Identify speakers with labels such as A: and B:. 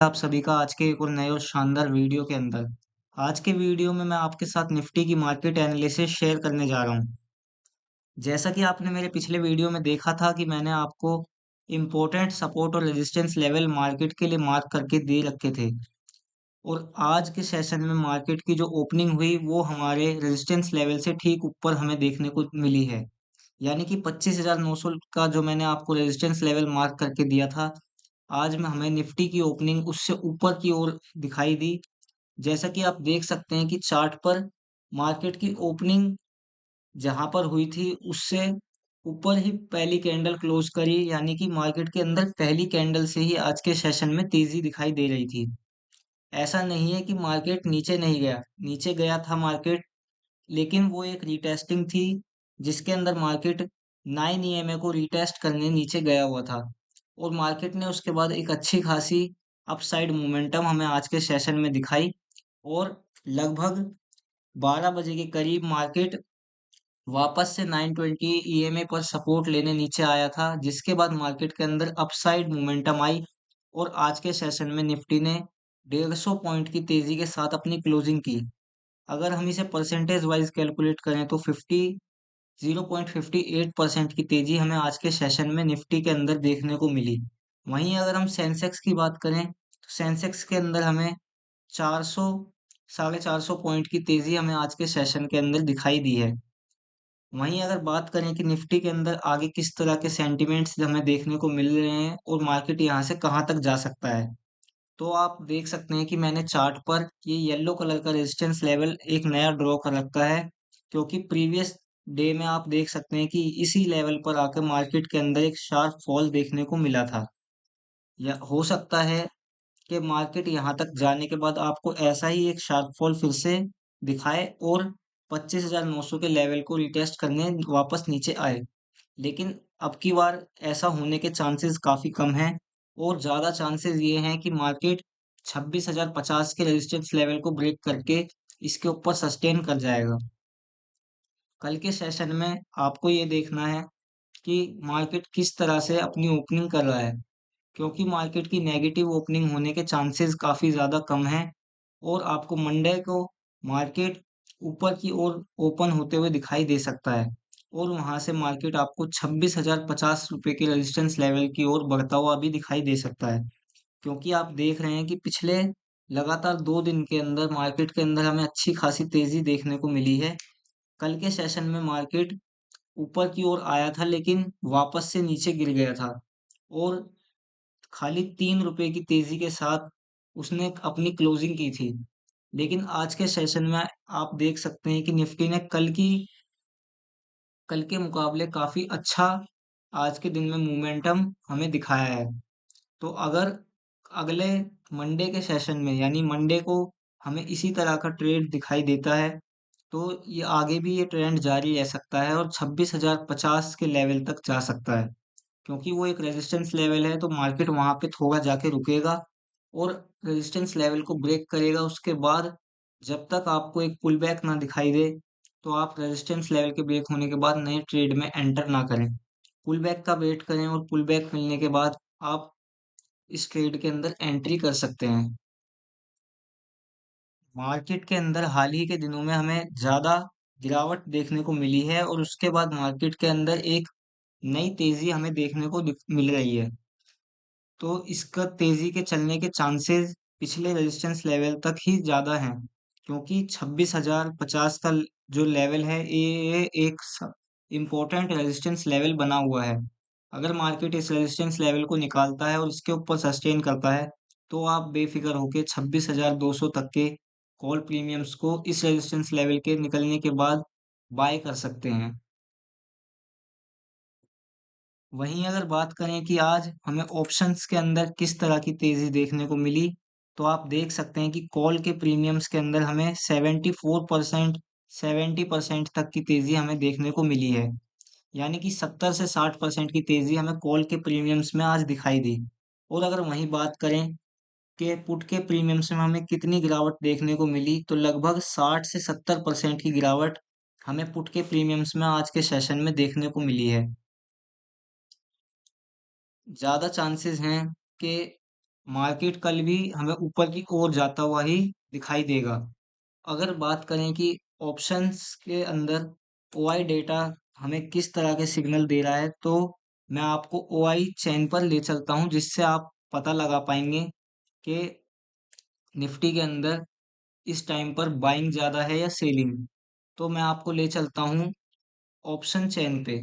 A: आप सभी का आज के एक और नए और शानदार वीडियो के अंदर। आज के वीडियो में मैं आपके साथ निफ्टी की मार्केट एनालिसिस शेयर करने जा रहा हूं। जैसा कि आपने मेरे पिछले वीडियो में देखा था कि मैंने आपको इम्पोर्टेंट सपोर्ट और रेजिस्टेंस लेवल मार्केट के लिए मार्क करके दे रखे थे। और आज के सेशन में मार्केट की जो ओपनिंग हुई वो हमारे रेजिस्टेंस लेवल से ठीक ऊपर हमें देखने को मिली है। यानी कि 25,900 का जो मैंने आपको रेजिस्टेंस लेवल मार्क करके दिया था, आज में हमें निफ्टी की ओपनिंग उससे ऊपर की ओर दिखाई दी। जैसा कि आप देख सकते हैं कि चार्ट पर मार्केट की ओपनिंग जहां पर हुई थी उससे ऊपर ही पहली कैंडल क्लोज करी, यानी कि मार्केट के अंदर पहली कैंडल से ही आज के सेशन में तेजी दिखाई दे रही थी। ऐसा नहीं है कि मार्केट नीचे नहीं गया, नीचे गया था मार्केट, लेकिन वो एक रीटेस्टिंग थी जिसके अंदर मार्केट 9 ईएमए को रीटेस्ट करने नीचे गया हुआ था। और मार्केट ने उसके बाद एक अच्छी खासी अपसाइड मोमेंटम हमें आज के सेशन में दिखाई। और लगभग 12 बजे के करीब मार्केट वापस से 920 ईएमए पर सपोर्ट लेने नीचे आया था, जिसके बाद मार्केट के अंदर अपसाइड मोमेंटम आई। और आज के सेशन में निफ्टी ने 150 पॉइंट की तेजी के साथ अपनी क्लोजिंग की। अगर हम इसे परसेंटेज वाइज कैलकुलेट करें तो 0.58% की तेजी हमें आज के सेशन में निफ्टी के अंदर देखने को मिली। वहीं अगर हम सेंसेक्स की बात करें तो सेंसेक्स के अंदर हमें 400 450 पॉइंट की तेजी हमें आज के सेशन के अंदर दिखाई दी है। वहीं अगर बात करें कि निफ्टी के अंदर आगे किस तरह के सेंटिमेंट्स हमें देखने को मिल रहे हैं और मार्केट यहाँ से कहाँ तक जा सकता है, तो आप देख सकते हैं कि मैंने चार्ट पर ये येलो कलर का रेजिस्टेंस लेवल एक नया ड्रॉ कर रखा है। क्योंकि प्रीवियस डे में आप देख सकते हैं कि इसी लेवल पर आकर मार्केट के अंदर एक शार्प फॉल देखने को मिला था। या हो सकता है कि मार्केट यहाँ तक जाने के बाद आपको ऐसा ही एक शार्प फॉल फिर से दिखाए और 25,900 के लेवल को रिटेस्ट करने वापस नीचे आए। लेकिन अब की बार ऐसा होने के चांसेस काफी कम हैं। और ज्यादा चांसेस ये हैं कि मार्केट 26,050 के रेजिस्टेंस लेवल को ब्रेक करके इसके ऊपर सस्टेन कर जाएगा। कल के सेशन में आपको ये देखना है कि मार्केट किस तरह से अपनी ओपनिंग कर रहा है। क्योंकि मार्केट की नेगेटिव ओपनिंग होने के चांसेस काफी ज्यादा कम हैं। और आपको मंडे को मार्केट ऊपर की ओर ओपन होते हुए दिखाई दे सकता है। और वहां से मार्केट आपको 26,050 रुपए के रेजिस्टेंस लेवल की ओर बढ़ता हुआ भी दिखाई दे सकता है। क्योंकि आप देख रहे हैं कि पिछले लगातार 2 दिन के अंदर मार्केट के अंदर हमें अच्छी खासी तेजी देखने को मिली है। कल के सेशन में मार्केट ऊपर की ओर आया था लेकिन वापस से नीचे गिर गया था। और खाली 3 रुपए की तेजी के साथ उसने अपनी क्लोजिंग की थी। लेकिन आज के सेशन में आप देख सकते हैं कि निफ्टी ने कल के मुकाबले काफी अच्छा आज के दिन में मोमेंटम हमें दिखाया है। तो अगर अगले मंडे के सेशन में यानी मंडे को हमें इसी तरह का ट्रेड दिखाई देता है, तो ये आगे भी ये ट्रेंड जारी रह सकता है और 26,050 के लेवल तक जा सकता है। क्योंकि वो एक रेजिस्टेंस लेवल है, तो मार्केट वहां पे थोड़ा जाके रुकेगा और रेजिस्टेंस लेवल को ब्रेक करेगा। उसके बाद जब तक आपको एक पुल बैक ना दिखाई दे, तो आप रेजिस्टेंस लेवल के ब्रेक होने के बाद नए ट्रेड में एंटर ना करें। पुल बैक का वेट करें और पुल बैक मिलने के बाद आप इस ट्रेड के अंदर एंट्री कर सकते हैं। मार्केट के अंदर हाल ही के दिनों में हमें ज्यादा गिरावट देखने को मिली है और उसके बाद मार्केट के अंदर एक नई तेजी हमें देखने को मिल रही है। तो इसका तेजी के चलने के चांसेस पिछले रेजिस्टेंस लेवल तक ही ज्यादा हैं। क्योंकि 26,050 का जो लेवल है ये एक इम्पोर्टेंट रेजिस्टेंस लेवल बना हुआ है। अगर मार्केट इस रेजिस्टेंस लेवल को निकालता है और इसके ऊपर सस्टेन करता है, तो आप बेफिक्र होकर 26,200 तक के कॉल प्रीमियम्स को इस रेजिस्टेंस लेवल के निकलने के बाद बाय कर सकते हैं। वहीं अगर बात करें कि आज हमें ऑप्शंस के अंदर किस तरह की तेजी देखने को मिली, तो आप देख सकते हैं कि कॉल के प्रीमियम्स के अंदर हमें 74% 70% तक की तेजी हमें देखने को मिली है। यानी कि 70 से 60% की तेजी हमें कॉल के प्रीमियम्स में आज दिखाई दी। और अगर वहीं बात करें कि पुट के प्रीमियम्स में हमें कितनी गिरावट देखने को मिली, तो लगभग 60 से 70% की गिरावट हमें पुट के प्रीमियम्स में आज के सेशन में देखने को मिली है। ज़्यादा चांसेस हैं कि मार्केट कल भी हमें ऊपर की ओर जाता हुआ ही दिखाई देगा। अगर बात करें कि ऑप्शंस के अंदर ओआई डेटा हमें किस तरह के सिग्नल दे रहा है, तो मैं आपको ओआई चैन पर ले चलता हूं, जिससे आप पता लगा पाएंगे कि निफ्टी के अंदर इस टाइम पर बाइंग ज्यादा है या सेलिंग। तो मैं आपको ले चलता हूं ऑप्शन चेन पे।